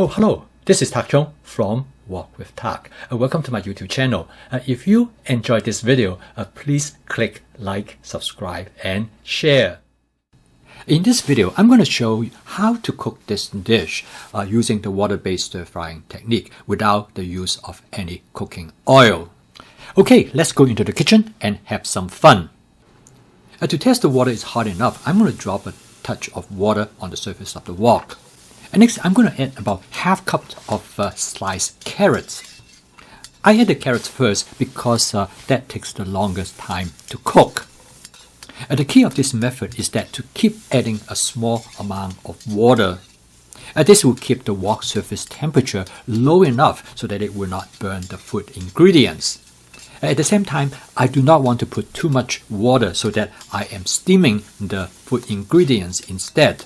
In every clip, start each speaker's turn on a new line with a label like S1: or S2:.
S1: Oh, hello. This is Tak Chung from Wok with Tak. Welcome to my YouTube channel. If you enjoyed this video, please click like, subscribe, and share. In this video, I'm going to show you how to cook this dish using the water-based stir-frying technique without the use of any cooking oil. Okay, let's go into the kitchen and have some fun. To test the water is hot enough, I'm going to drop a touch of water on the surface of the wok. And next, I'm going to add about half cup of sliced carrots. I add the carrots first because that takes the longest time to cook. The key of this method is that to keep adding a small amount of water. This will keep the wok surface temperature low enough so that it will not burn the food ingredients. At the same time, I do not want to put too much water so that I am steaming the food ingredients instead.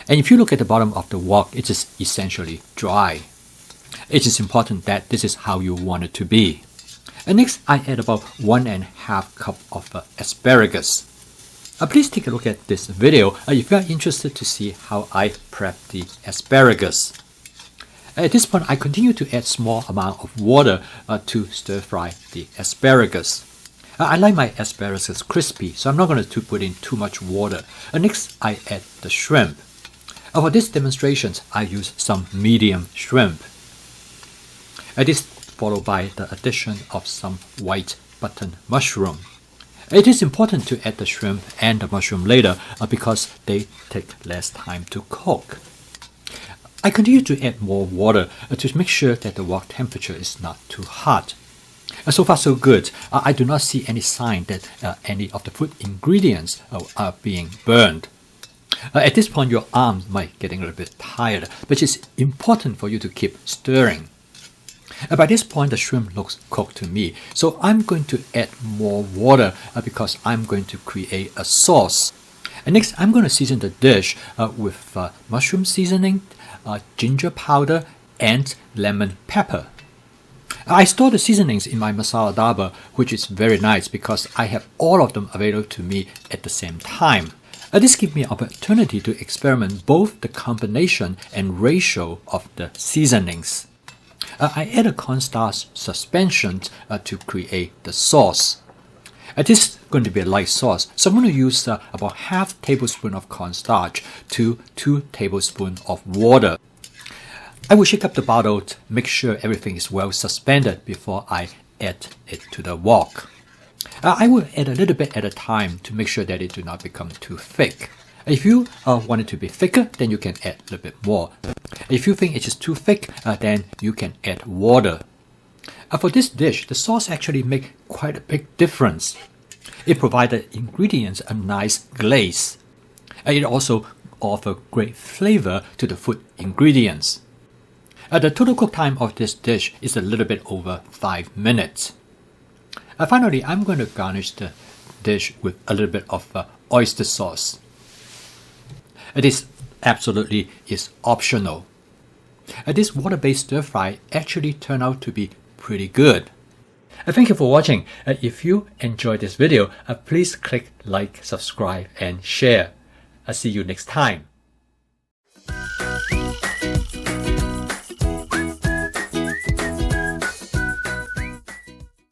S1: And if you look at the bottom of the wok, it is essentially dry. It is important that this is how you want it to be. And next, I add about 1.5 cups of asparagus. Please take a look at this video if you are interested to see how I prep the asparagus. At this point, I continue to add small amount of water to stir fry the asparagus. I like my asparagus crispy, so I'm not going to put in too much water. Next, I add the shrimp. For this demonstration, I use some medium shrimp. This followed by the addition of some white button mushroom. It is important to add the shrimp and the mushroom later because they take less time to cook. I continue to add more water to make sure that the wok temperature is not too hot. So far so good. I do not see any sign that any of the food ingredients are being burned. At this point, your arms might getting a little bit tired, but it's important for you to keep stirring. By this point, the shrimp looks cooked to me, so I'm going to add more water because I'm going to create a sauce. And next, I'm going to season the dish with mushroom seasoning, ginger powder, and lemon pepper. I store the seasonings in my masala daba, which is very nice because I have all of them available to me at the same time. This gives me an opportunity to experiment both the combination and ratio of the seasonings. I add a cornstarch suspension to create the sauce. This is going to be a light sauce, so I'm going to use about half tablespoon of cornstarch to 2 tablespoons of water. I will shake up the bottle to make sure everything is well suspended before I add it to the wok. I will add a little bit at a time to make sure that it do not become too thick. If you want it to be thicker, then you can add a little bit more. If you think it is too thick, then you can add water. For this dish, the sauce actually makes quite a big difference. It provides the ingredients a nice glaze. It also offers great flavor to the food ingredients. The total cook time of this dish is a little bit over 5 minutes. Finally, I'm going to garnish the dish with a little bit of oyster sauce. This absolutely is optional. This water-based stir-fry actually turned out to be pretty good. Thank you for watching. If you enjoyed this video, please click like, subscribe, and share. I'll see you next time.